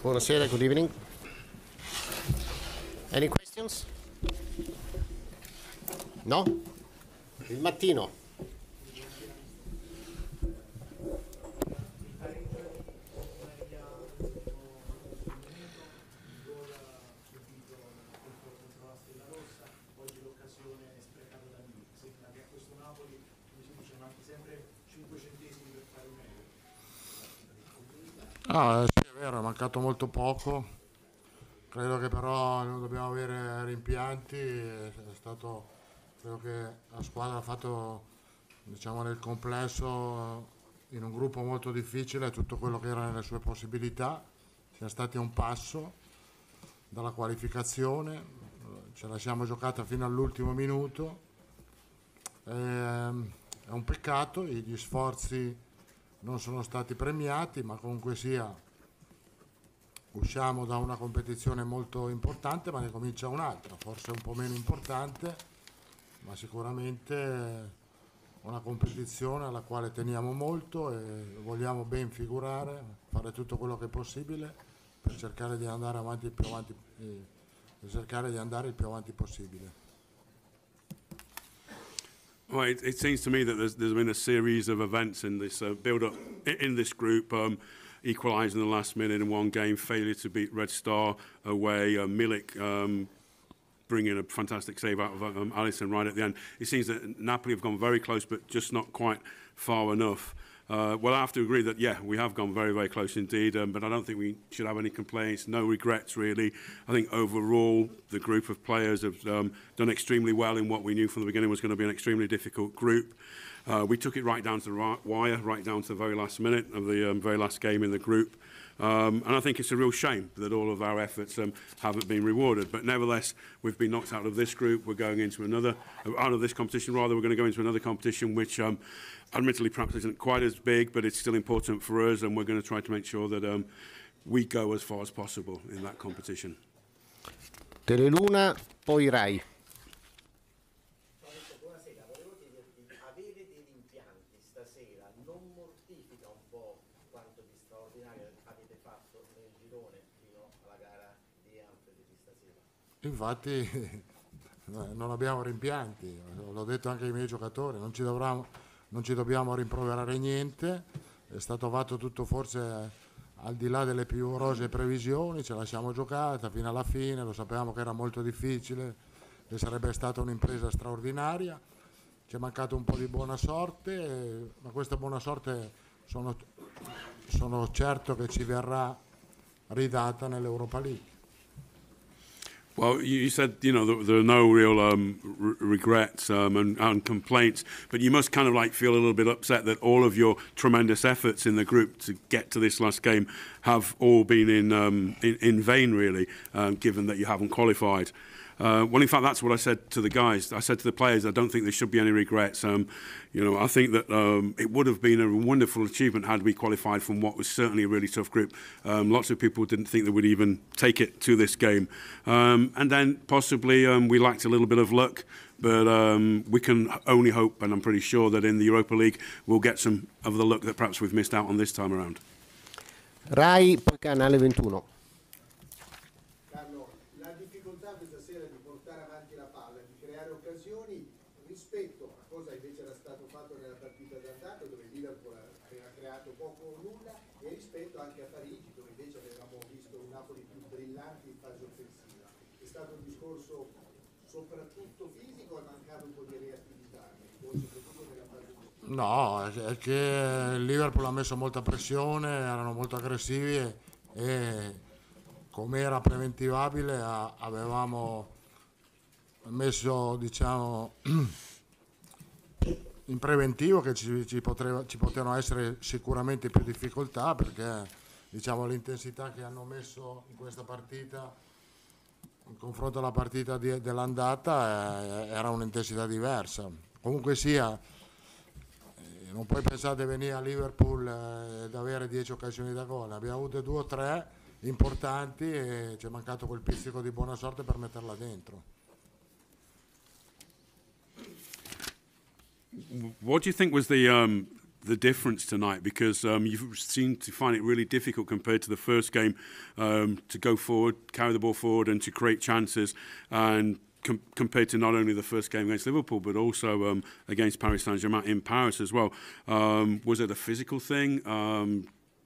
Buonasera, good evening. Any questions? No? Il mattino. Oggi l'occasione sprecata da lì, sembra che a questo Napoli, come si dice, manchi sempre 5 centesimi per fare meglio. Sì, è vero, è mancato molto poco. Credo che però non dobbiamo avere rimpianti. Credo che la squadra ha fatto, diciamo, nel complesso, in un gruppo molto difficile, tutto quello che era nelle sue possibilità. Siamo stati a un passo dalla qualificazione, ce la siamo giocata fino all'ultimo minuto. È un peccato, gli sforzi non sono stati premiati, ma comunque sia usciamo da una competizione molto importante, ma ne comincia un'altra, forse un po' meno importante, ma sicuramente una competizione alla quale teniamo molto e vogliamo ben figurare, fare tutto quello che è possibile per cercare di andare avanti il più avanti possibile. Well, it seems to me that there's been a series of events in this build-up in this group. Equalising the last minute in one game, failure to beat Red Star away, Milik bringing a fantastic save out of Alisson right at the end. It seems that Napoli have gone very close, but just not quite far enough. Well, I have to agree that, yeah, we have gone very, very close indeed, but I don't think we should have any complaints, no regrets really. I think overall the group of players have done extremely well in what we knew from the beginning was going to be an extremely difficult group. We took it right down to the wire, right down to the very last minute of the very last game in the group. And I think it's a real shame that all of our efforts haven't been rewarded. But nevertheless, we've been knocked out of this group. We're going into out of this competition rather. We're going to go into another competition which admittedly perhaps isn't quite as big, but it's still important for us. And we're going to try to make sure that we go as far as possible in that competition. Teleluna, poi Rai. Infatti non abbiamo rimpianti, l'ho detto anche ai miei giocatori, non ci dobbiamo rimproverare niente, è stato fatto tutto forse al di là delle più rosee previsioni, ce la siamo giocata fino alla fine, lo sapevamo che era molto difficile, che sarebbe stata un'impresa straordinaria, ci è mancato un po' di buona sorte, ma questa buona sorte sono certo che ci verrà ridata nell'Europa League. Well, you said, there are no real regrets and complaints, but you must kind of like feel a little bit upset that all of your tremendous efforts in the group to get to this last game have all been in vain, really, given that you haven't qualified. Well, in fact, that's what I said to the guys. I said to the players, I don't think there should be any regrets. I think that it would have been a wonderful achievement had we qualified from what was certainly a really tough group. Lots of people didn't think they would even take it to this game. And then possibly we lacked a little bit of luck, but we can only hope, and I'm pretty sure that in the Europa League we'll get some of the luck that perhaps we've missed out on this time around. Rai, poi Canale 21. Carlo, la difficoltà questa sera di portare avanti la palla, di creare occasioni rispetto a cosa invece era stato fatto nella partita d'andata dove il Liverpool aveva creato poco o nulla e rispetto anche a Parigi dove invece avevamo visto un Napoli più brillante in fase offensiva. È stato un discorso soprattutto fisico, è mancato un po' di reattività, soprattutto nella fase offensiva. No, è che il Liverpool ha messo molta pressione, erano molto aggressivi e come era preventivabile avevamo messo, diciamo, in preventivo che ci potevano essere sicuramente più difficoltà perché, diciamo, l'intensità che hanno messo in questa partita in confronto alla partita dell'andata era un'intensità diversa. Comunque sia, non puoi pensare di venire a Liverpool ed avere 10 occasioni da gol, ne abbiamo avute 2 o 3 importanti e ci è mancato quel pizzico di buona sorte per metterla dentro. What do you think was the the difference tonight, because you seem to find it really difficult compared to the first game to go forward, carry the ball forward and to create chances, and compared to not only the first game against Liverpool but also against Paris Saint-Germain in Paris as well. Was it a physical thing?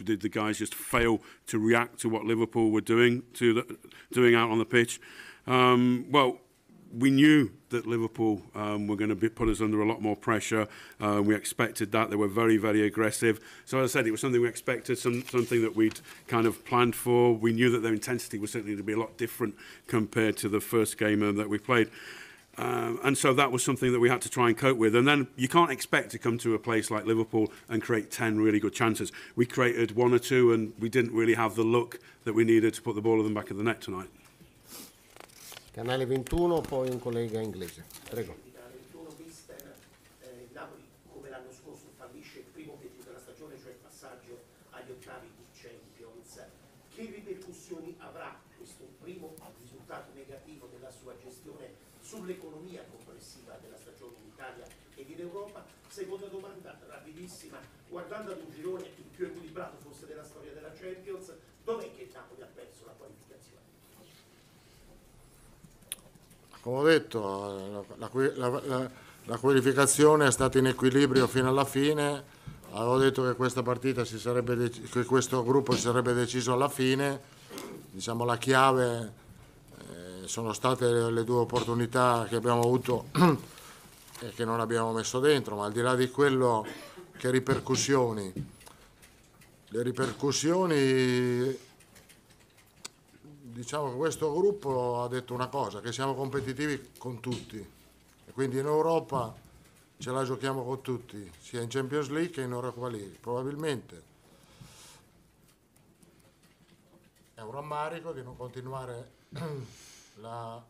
Did the guys just fail to react to what Liverpool were doing out on the pitch? Well, we knew that Liverpool were going to put us under a lot more pressure. We expected that. They were very, very aggressive. So as I said, it was something we expected, something that we'd kind of planned for. We knew that their intensity was certainly to be a lot different compared to the first game that we played. And so that was something that we had to try and cope with. And then you can't expect to come to a place like Liverpool and create 10 really good chances. We created one or two and we didn't really have the look that we needed to put the ball in the back of the net tonight. Canale 21, poi un collega inglese. Prego. Canale 21, mister, Napoli come l'anno scorso fallisce il primo obiettivo della stagione, cioè il passaggio agli ottavi di Champions. Che ripercussioni avrà questo primo risultato negativo della sua gestione sull'economia complessiva della stagione in Italia ed in Europa? Seconda domanda, rapidissima, guardando ad un girone il più equilibrato forse della storia della Champions, dov'è che Napoli ha perso la qualificazione? Come ho detto, la qualificazione è stata in equilibrio fino alla fine. Avevo detto che questa partita che questo gruppo si sarebbe deciso alla fine. Diciamo la chiave sono state le due opportunità che abbiamo avuto e che non abbiamo messo dentro, ma al di là di quello, che ripercussioni? Le ripercussioni, diciamo che questo gruppo ha detto una cosa, che siamo competitivi con tutti e quindi in Europa ce la giochiamo con tutti, sia in Champions League che in Europa League. Probabilmente è un rammarico di non continuare la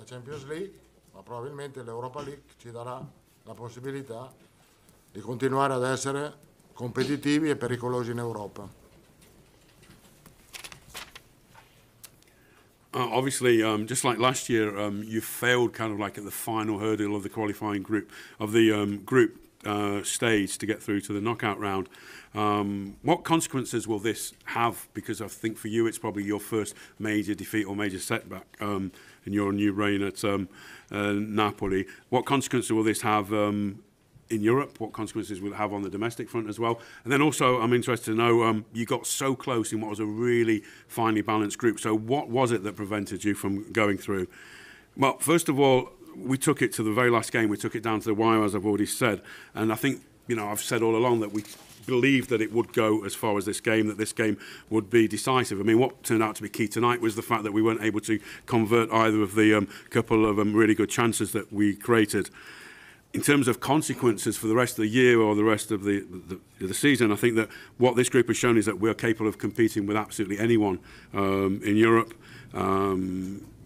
Champions League, ma probabilmente l'Europa League ci darà la possibilità di continuare ad essere competitivi e pericolosi in Europa. Obviously, just like last year, you failed kind of like at the final hurdle of the qualifying group, of the group stage to get through to the knockout round. What consequences will this have? Because I think for you it's probably your first major defeat or major setback in your new reign at Napoli. What consequences will this have in Europe? What consequences will it have on the domestic front as well? And then also, I'm interested to know, you got so close in what was a really finely balanced group. So what was it that prevented you from going through? Well, first of all, we took it to the very last game. We took it down to the wire, as I've already said. And I think, you know, I've said all along that we believed that it would go as far as this game, that this game would be decisive. I mean, what turned out to be key tonight was the fact that we weren't able to convert either of the couple of really good chances that we created. In terms of consequences for the rest of the year or the rest of the season, I think that what this group has shown is that we're capable of competing with absolutely anyone in Europe.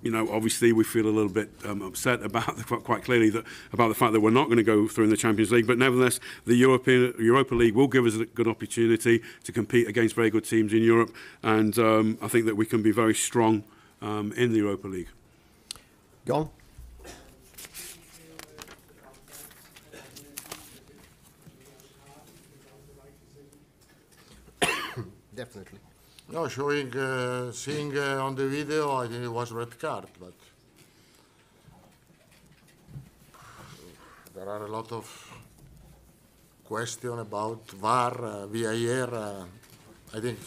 You know, obviously we feel a little bit upset about quite clearly about the fact that we're not going to go through in the Champions League. But nevertheless, the Europa League will give us a good opportunity to compete against very good teams in Europe, and I think that we can be very strong in the Europa League. John? Definitely. No, seeing on the video, I think it was red card, but there are a lot of questions about VAR, VAR. I think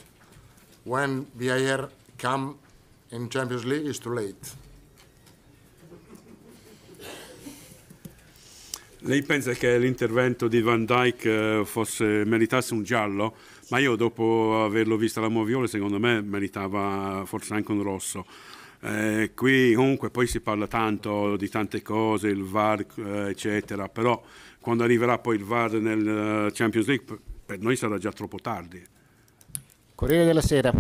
when VAR come in Champions League, it's too late. Lei pensa che l'intervento di Van Dijk meritasse un giallo? Ma io dopo averlo visto alla Moviola, secondo me meritava forse anche un rosso. Qui comunque poi si parla tanto di tante cose, il VAR eccetera, però quando arriverà poi il VAR nel Champions League per noi sarà già troppo tardi. Corriere della Sera.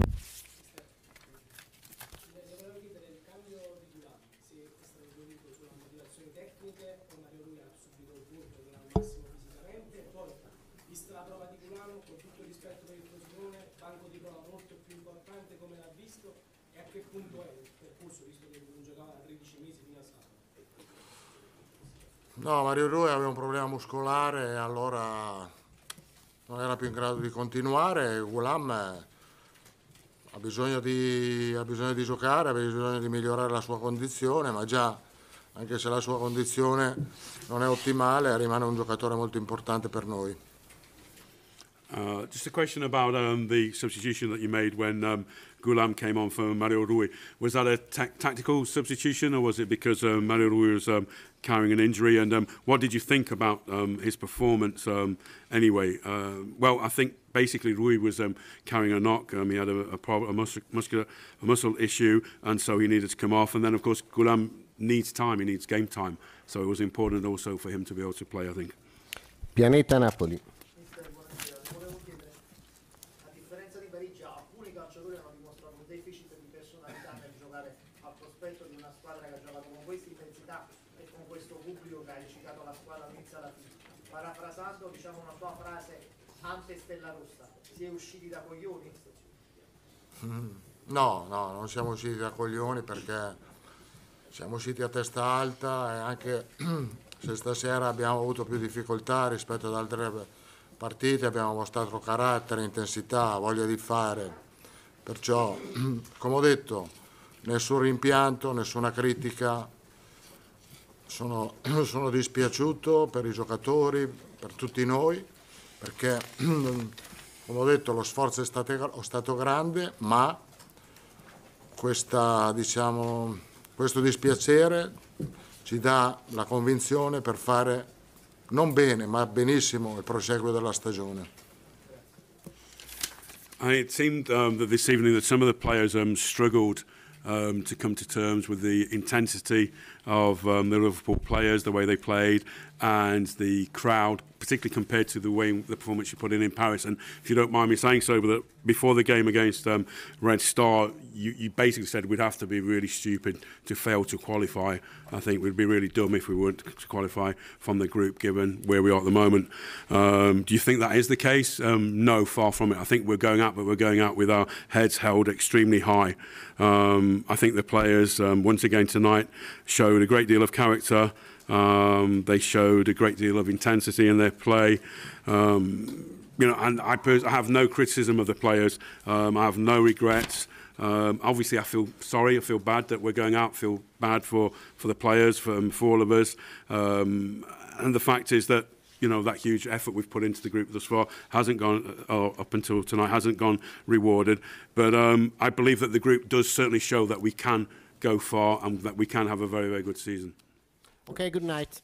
No, Mario Rui aveva un problema muscolare e allora non era più in grado di continuare. Ghulam ha bisogno di giocare, ha bisogno di migliorare la sua condizione, ma già, anche se la sua condizione non è ottimale, rimane un giocatore molto importante per noi. Just a question about the substitution that you made when Ghulam came on for Mario Rui. Was that a tactical substitution, or was it because Mario Rui was carrying an injury? And what did you think about his performance anyway? Well, I think basically Rui was carrying a knock. He had a muscle issue, and so he needed to come off. And then, of course, Ghulam needs time. He needs game time. So it was important also for him to be able to play, I think. Pianeta Napoli. Di una squadra che ha giocato con questa intensità e con questo pubblico che ha recitato la squadra all'inizio alla fine. Parafrasando, diciamo, una sua frase ante Stella Rossa, si è usciti da coglioni? No, non siamo usciti da coglioni, perché siamo usciti a testa alta, e anche se stasera abbiamo avuto più difficoltà rispetto ad altre partite, abbiamo mostrato carattere, intensità, voglia di fare. Perciò, come ho detto, nessun rimpianto, nessuna critica. Sono dispiaciuto per i giocatori, per tutti noi, perché, come ho detto, lo sforzo è stato grande, ma questo dispiacere ci dà la convinzione per fare non bene, ma benissimo il proseguo della stagione. It seemed that this evening that some of the players struggled to come to terms with the intensity of the Liverpool players, the way they played, and the crowd, particularly compared to the performance you put in Paris. And if you don't mind me saying so, but that before the game against Red Star, you basically said we'd have to be really stupid to fail to qualify. I think we'd be really dumb if we weren't to qualify from the group, given where we are at the moment. Do you think that is the case? No, far from it. I think we're going out, but we're going out with our heads held extremely high. I think the players, once again tonight, showed a great deal of character. They showed a great deal of intensity in their play. And I have no criticism of the players. I have no regrets. Obviously, I feel sorry. I feel bad that we're going out. I feel bad for the players, for all of us. And the fact is that that huge effort we've put into the group thus far hasn't gone, up until tonight, hasn't gone rewarded. But I believe that the group does certainly show that we can go far and that we can have a very, very good season. Okay, good night.